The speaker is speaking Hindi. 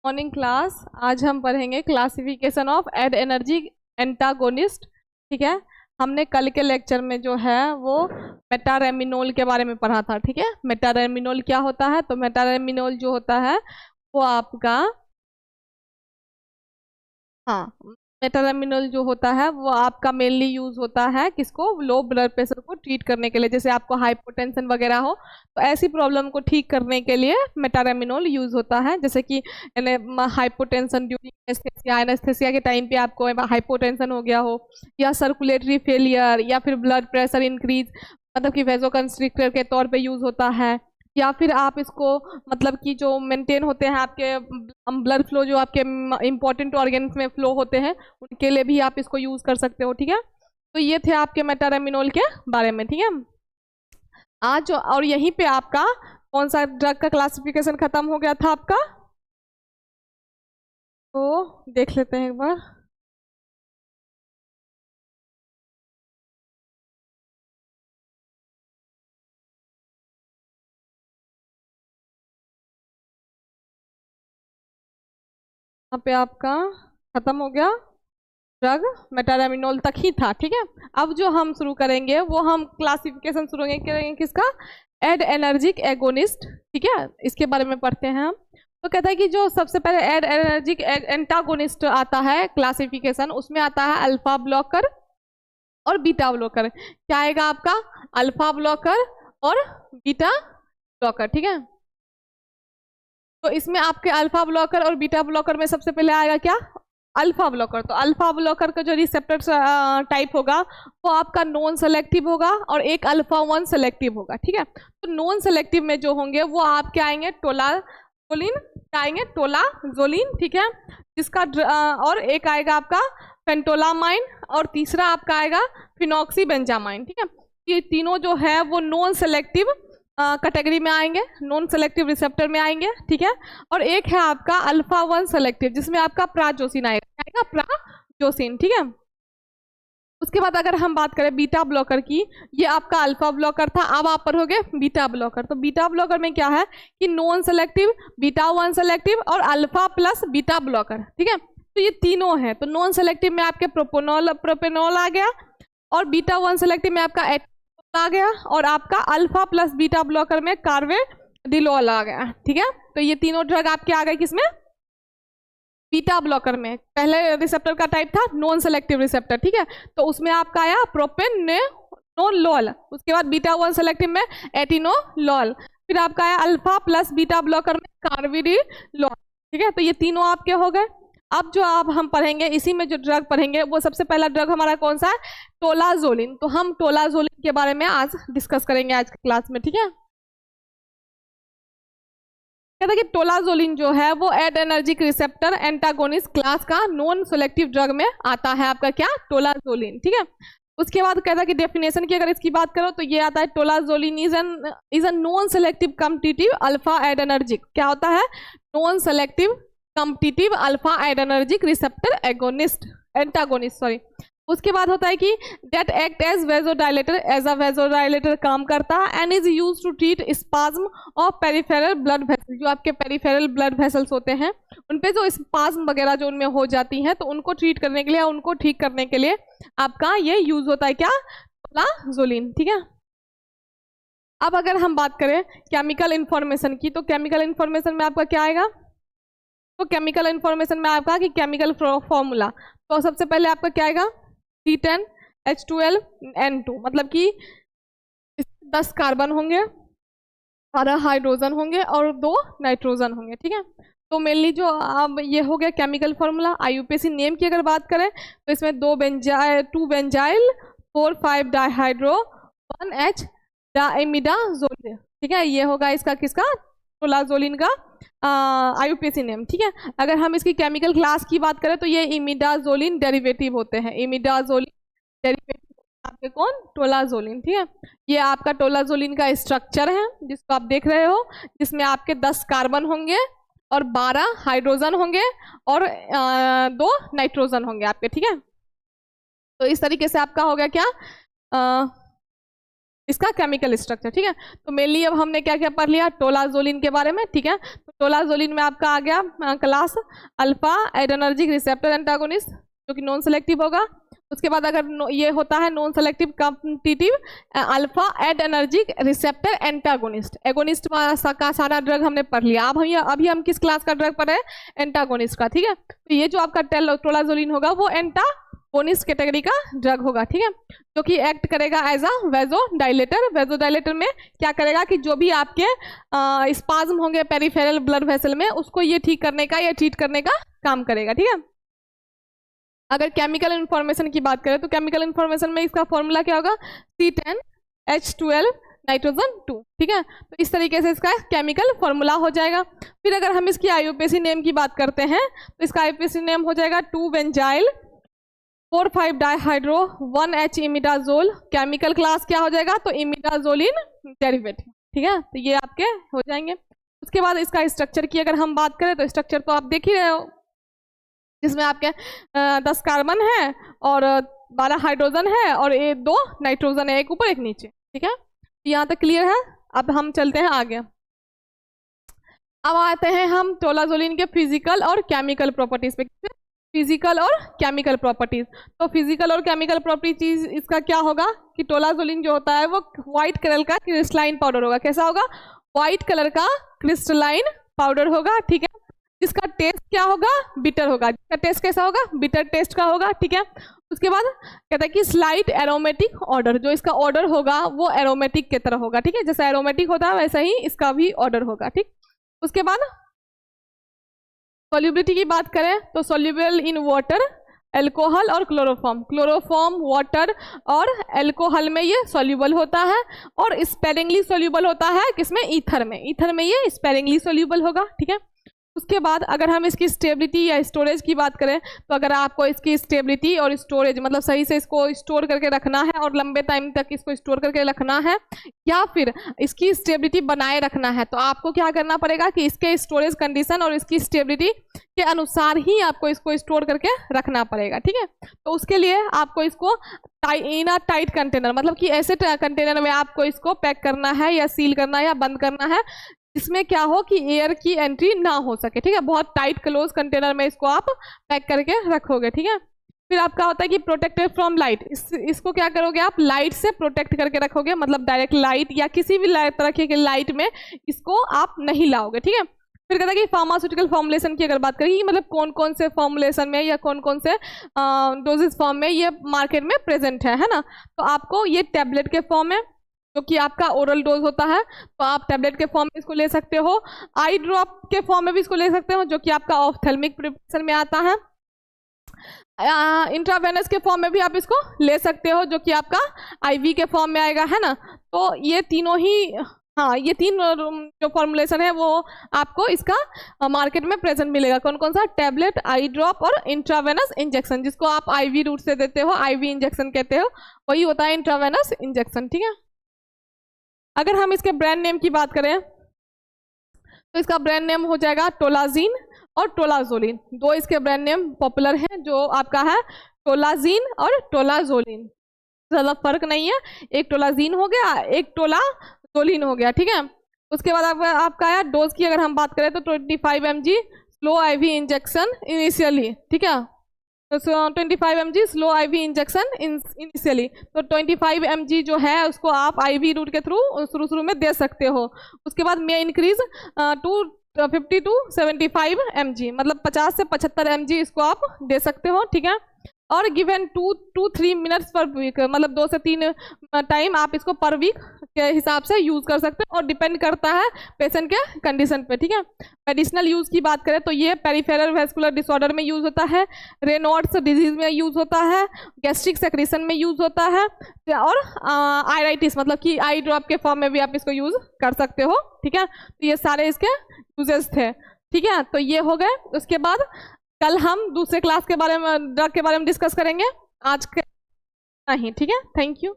Morning class. आज हम पढ़ेंगे classification of adrenergic antagonist. ठीक है, हमने कल के लेक्चर में जो है वो मेटारेमिनोल के बारे में पढ़ा था। ठीक है, मेटारेमिनोल क्या होता है? तो मेटारेमिनोल जो होता है वो आपका, हाँ, मेटारेमिनोल जो होता है वो आपका मेनली यूज होता है किसको? लो ब्लड प्रेशर को ट्रीट करने के लिए। जैसे आपको हाइपोटेंशन वगैरह हो तो ऐसी प्रॉब्लम को ठीक करने के लिए मेटारेमिनोल यूज होता है। जैसे कि हाइपोटेंशन ड्यूरिंग एनेस्थेसिया, एनेस्थेसिया के टाइम पे आपको हाइपोटेंशन हो गया हो, या सर्कुलेटरी फेलियर, या फिर ब्लड प्रेशर इंक्रीज, मतलब कि वेसोकंस्ट्रिक्टर के तौर पे यूज होता है। या फिर आप इसको, मतलब कि जो मेंटेन होते हैं आपके ब्लड फ्लो, जो आपके इंपॉर्टेंट ऑर्गन्स में फ्लो होते हैं, उनके लिए भी आप इसको यूज कर सकते हो। ठीक है, तो ये थे आपके मेटारेमिनोल के बारे में। ठीक है, आज और यहीं पे आपका कौन सा ड्रग का क्लासिफिकेशन खत्म हो गया था आपका, तो देख लेते हैं एक बार। यहाँ पे आपका खत्म हो गया ड्रग, मेटारेमिनोल तक ही था। ठीक है, अब जो हम शुरू करेंगे वो हम क्लासिफिकेशन शुरू करेंगे किसका? Adrenergic agonist. ठीक है, इसके बारे में पढ़ते हैं हम। तो कहता है कि जो सबसे पहले एड एनर्जिक एंटागोनिस्ट आता है क्लासिफिकेशन, उसमें आता है अल्फा ब्लॉकर और बीटा ब्लॉकर। क्या आएगा आपका? अल्फा ब्लॉकर और बीटा ब्लॉकर। ठीक है, तो इसमें आपके अल्फा ब्लॉकर और बीटा ब्लॉकर में सबसे पहले आएगा क्या? Alpha blocker. तो अल्फा ब्लॉकर का जो रिसेप्टर टाइप होगा वो आपका नॉन सेलेक्टिव होगा और एक अल्फा 1 सेलेक्टिव होगा। ठीक है, तो नॉन सेलेक्टिव में जो होंगे वो आपके आएंगे टोलाजोलिन, आएंगे टोलाजोलिन। ठीक है, जिसका और एक आएगा आपका फेंटोलामाइन, और तीसरा आपका आएगा फिनॉक्सीबेंजामाइन। ठीक है, ये तीनों जो है वो नॉन सेलेक्टिव कैटेगरी में आएंगे, नॉन सेलेक्टिव रिसेप्टर में आएंगे। ठीक है, और एक है आपका अल्फा 1 सेलेक्टिव, जिसमें आपका प्राजोसिन आएगा, प्राजोसिन। ठीक है, उसके बाद अगर हम बात करें बीटा ब्लॉकर की, ये आपका अल्फा ब्लॉकर था, अब आप पढ़ोगे बीटा ब्लॉकर। तो बीटा ब्लॉकर में क्या है कि नॉन सेलेक्टिव, बीटा 1 सेलेक्टिव और अल्फा प्लस बीटा ब्लॉकर। ठीक है, तो ये तीनों है। तो नॉन सेलेक्टिव में आपके प्रोपेनॉल आ गया, और बीटा 1 सेलेक्टिव में आपका आ गया, और आपका अल्फा प्लस बीटा ब्लॉकर में कार्वेडिलोल आ गया। ठीक है, तो ये तीनों ड्रग आपके आ गए किसमें? बीटा ब्लॉकर में। पहले रिसेप्टर का टाइप था नॉन सेलेक्टिव रिसेप्टर। ठीक है, तो उसमें आपका आया प्रोपेनोलोल, उसके बाद बीटा 1 सेलेक्टिव में एटिनोलोल, फिर आपका आया अल्फा प्लस बीटा ब्लॉकर में कार्वेडिलोल। ठीक है, तो ये तीनों आपके हो गए। अब जो आप हम पढ़ेंगे, इसी में जो ड्रग पढ़ेंगे वो सबसे पहला ड्रग हमारा कौन सा है? टोलाजोलिन। तो हम टोलाजोलिन के बारे में आज डिस्कस करेंगे आज की क्लास में। ठीक है, कहता है कि टोलाजोलिन जो है वो adrenergic receptor antagonist class का नॉन सेलेक्टिव ड्रग में आता है आपका, क्या? टोलाजोलिन। ठीक है, उसके बाद कहता है कि डेफिनेशन की अगर इसकी बात करो तो ये आता है tolazoline is an non selective competitive alpha adrenergic. क्या होता है? Non selective competitive alpha adrenergic receptor agonist, antagonist sorry. उसके बाद होता है कि that act as vasodilator, as a vasodilator काम करता है, and is use to treat spasm of peripheral blood vessel. जो आपके पेरिफेरल ब्लड वेसल्स होते हैं उन पे जो स्पाज्म वगैरह जो उनमें हो जाती हैं, तो उनको ट्रीट करने के लिए, उनको ठीक करने के लिए आपका ये यूज होता है, क्या? टोलाजोलिन। ठीक है, अब अगर हम बात करें केमिकल इंफॉर्मेशन की, तो केमिकल इंफॉर्मेशन में आपका क्या आएगा? तो केमिकल इंफॉर्मेशन में आपका कि केमिकल फॉर्मूला, तो सबसे पहले आपका क्या आएगा? C10H12N2, मतलब कि 10 कार्बन होंगे, 12 हाइड्रोजन होंगे और 2 नाइट्रोजन होंगे। ठीक है, तो मेनली जो अब ये हो गया केमिकल फॉर्मूला। आईयूपीएसी नेम की अगर बात करें तो इसमें 2 बेंजाइल 4,5 डाइहाइड्रो 1H डाइमिडाजोल। ठीक है, ये होगा इसका किसका? टोलाजोलिन का आईयूपीएसी नेम। ठीक है, अगर हम इसकी केमिकल क्लास की बात करें तो ये इमिडाजोलिन डेरिवेटिव होते हैं, इमिडाजोलिन डेरिवेटिव आपके कौन? टोलाजोलिन। ठीक है, ये आपका टोलाजोलिन का स्ट्रक्चर है जिसको आप देख रहे हो, जिसमें आपके 10 कार्बन होंगे और 12 हाइड्रोजन होंगे और 2 नाइट्रोजन होंगे आपके। ठीक है, तो इस तरीके से आपका हो गया क्या? इसका केमिकल स्ट्रक्चर, ठीक है। तो मेनली अब हमने क्या क्या पढ़ लिया, टोलाजोलिन के बारे में, ठीक है। तो टोलाजोलिन में आपका आ गया class alpha adrenergic receptor antagonist, जो कि नॉन सेलेक्टिव होगा। उसके बाद अगर ये होता है non selective competitive alpha adrenergic receptor antagonist. Agonist का सारा ड्रग हमने पढ़ लिया। अब अभी हम किस क्लास का ड्रग पढ़ रहे हैं, एंटागोनिस्ट का, ठीक है। तो ये जो आपका टोलाजोलिन होगा वो एंटागोनिस्ट कैटेगरी का ड्रग होगा, ठीक है, जो कि एक्ट करेगा एज अ वेजोडाइलेटर। वेजोडाइलेटर में क्या करेगा कि जो भी आपके स्पाज्म होंगे पेरिफेरल ब्लड वेसल में, उसको ये ठीक करने का या ट्रीट करने का काम करेगा, ठीक है। अगर केमिकल इन्फॉर्मेशन की बात करें तो केमिकल इन्फॉर्मेशन में इसका फॉर्मूला क्या होगा, C10H12 नाइट्रोजन 2, ठीक है। तो इस तरीके से इसका केमिकल फॉर्मूला हो जाएगा। फिर अगर हम इसकी आईयूपीएसी नेम की बात करते हैं तो इसका आईयूपीएसी नेम हो जाएगा 2-बेंजाइल 4,5-डाइहाइड्रो 1H इमिडाजोल। केमिकल क्लास क्या हो जाएगा, तो इमिडाजोलिन डेरिवेटिव, ठीक है। तो ये आपके हो जाएंगे। उसके बाद इसका स्ट्रक्चर की अगर हम बात करें तो स्ट्रक्चर तो आप देख ही रहे हो, जिसमें आपके 10 कार्बन है और 12 हाइड्रोजन है और 2 नाइट्रोजन है, एक ऊपर एक नीचे, ठीक है। यहाँ तक क्लियर है। अब हम चलते हैं आगे। अब आते हैं हम टोलाजोलिन के फिजिकल और केमिकल प्रॉपर्टीज पे। फिजिकल और केमिकल प्रॉपर्टीज, तो फिजिकल और केमिकल प्रॉपर्टीज इसका क्या होगा कि टोलाजोलिन जो होता है वो व्हाइट कलर का क्रिस्टलाइन पाउडर होगा। कैसा होगा, व्हाइट कलर का क्रिस्टलाइन पाउडर होगा, ठीक है। जिसका टेस्ट क्या होगा, बिटर होगा। जिसका टेस्ट कैसा होगा, बिटर टेस्ट का होगा, ठीक है। उसके बाद कहता है कि स्लाइट एरोमेटिक ऑर्डर, जो इसका ऑर्डर होगा वो एरोमेटिक की तरह होगा, ठीक है। जैसा एरोमेटिक होता है वैसा ही इसका भी ऑर्डर होगा, ठीक। उसके बाद सॉल्युबिलिटी की बात करें तो सॉल्युबल इन वाटर, एल्कोहल और क्लोरोफॉर्म। क्लोरोफॉर्म, वाटर और एल्कोहल में ये सॉल्युबल होता है और स्पेरिंगली सॉल्युबल होता है किसमें, ईथर में। ईथर में ये स्पेरिंगली सॉल्युबल होगा, ठीक है। उसके बाद अगर हम इसकी स्टेबिलिटी या स्टोरेज की बात करें तो अगर आपको इसकी स्टेबिलिटी और स्टोरेज मतलब सही से इसको स्टोर करके रखना है और लंबे टाइम तक इसको स्टोर करके रखना है या फिर इसकी स्टेबिलिटी बनाए रखना है, तो आपको क्या करना पड़ेगा कि इसके स्टोरेज कंडीशन और इसकी स्टेबिलिटी के अनुसार ही आपको इसको स्टोर करके रखना पड़ेगा, ठीक है। तो उसके लिए आपको इसको इन अ टाइट कंटेनर, मतलब कि ऐसे कंटेनर में आपको इसको पैक करना है या सील करना है या बंद करना है इसमें क्या हो कि एयर की एंट्री ना हो सके, ठीक है। बहुत टाइट क्लोज कंटेनर में इसको आप पैक करके रखोगे, ठीक है। फिर आपका होता है कि प्रोटेक्टेड फ्रॉम लाइट, इसको क्या करोगे आप, लाइट से प्रोटेक्ट करके रखोगे, मतलब डायरेक्ट लाइट या किसी भी तरह की लाइट में इसको आप नहीं लाओगे, ठीक है। फिर कहता है कि फार्मास्यूटिकल फॉर्मुलेशन की अगर बात करें, मतलब कौन कौन से फॉर्मुलेशन में या कौन कौन से डोजेज फॉर्म में ये मार्केट में प्रेजेंट है ना। तो आपको ये टैबलेट के फॉर्म में जो कि आपका ओरल डोज होता है तो आप टैबलेट के फॉर्म में इसको ले सकते हो, आई ड्रॉप के फॉर्म में भी इसको ले सकते हो जो कि आपका ऑफ्थेल्मिक प्रिपरेशन में आता है, इंट्रावेनस के फॉर्म में भी आप इसको ले सकते हो जो कि आपका आईवी के फॉर्म में आएगा, है ना। तो ये तीनों ही, हाँ, ये तीन जो फॉर्मुलेशन है वो आपको इसका मार्केट में प्रेजेंट मिलेगा। कौन कौन सा, टैबलेट, आई ड्रॉप और इंट्रावेनस इंजेक्शन, जिसको आप आईवी रूट से देते हो, आईवी इंजेक्शन कहते हो, वही होता है इंट्रावेनस इंजेक्शन, ठीक है। अगर हम इसके ब्रांड नेम की बात करें तो इसका ब्रांड नेम हो जाएगा टोलाजीन और टोलाजोलिन। दो इसके ब्रांड नेम पॉपुलर हैं जो आपका है टोलाजीन और टोलाजोलिन, ज़्यादा फर्क नहीं है, एक टोलाजीन हो गया एक टोलाजोलिन हो गया, ठीक है। उसके बाद आपका है डोज की अगर हम बात करें तो 25 mg slow IV injection initially, ठीक है। तो 25 mg slow IV injection initially, तो 25 mg जो है उसको आप आईवी रूट के थ्रू शुरू में दे सकते हो। उसके बाद में इंक्रीज टू 50 to 75 mg, मतलब 50 से 75 mg इसको आप दे सकते हो, ठीक है। और given 2 to 3 minutes per week, मतलब 2 से 3 टाइम आप इसको पर वीक के हिसाब से यूज़ कर सकते हो और डिपेंड करता है पेशेंट के कंडीशन पे, ठीक है। मेडिसिनल यूज़ की बात करें तो ये पेरिफेरल वेस्कुलर डिसऑर्डर में यूज़ होता है, रेनॉल्ड्स डिजीज में यूज़ होता है, गैस्ट्रिक सेक्रेशन में यूज़ होता है और आयराइटिस मतलब कि आई ड्रॉप के फॉर्म में भी आप इसको यूज़ कर सकते हो, ठीक है। तो ये सारे इसके यूजेस थे, ठीक है। तो ये हो गए। उसके बाद कल हम दूसरे क्लास के बारे में ड्रग के बारे में डिस्कस करेंगे, आज के नहीं, ठीक है। Thank you.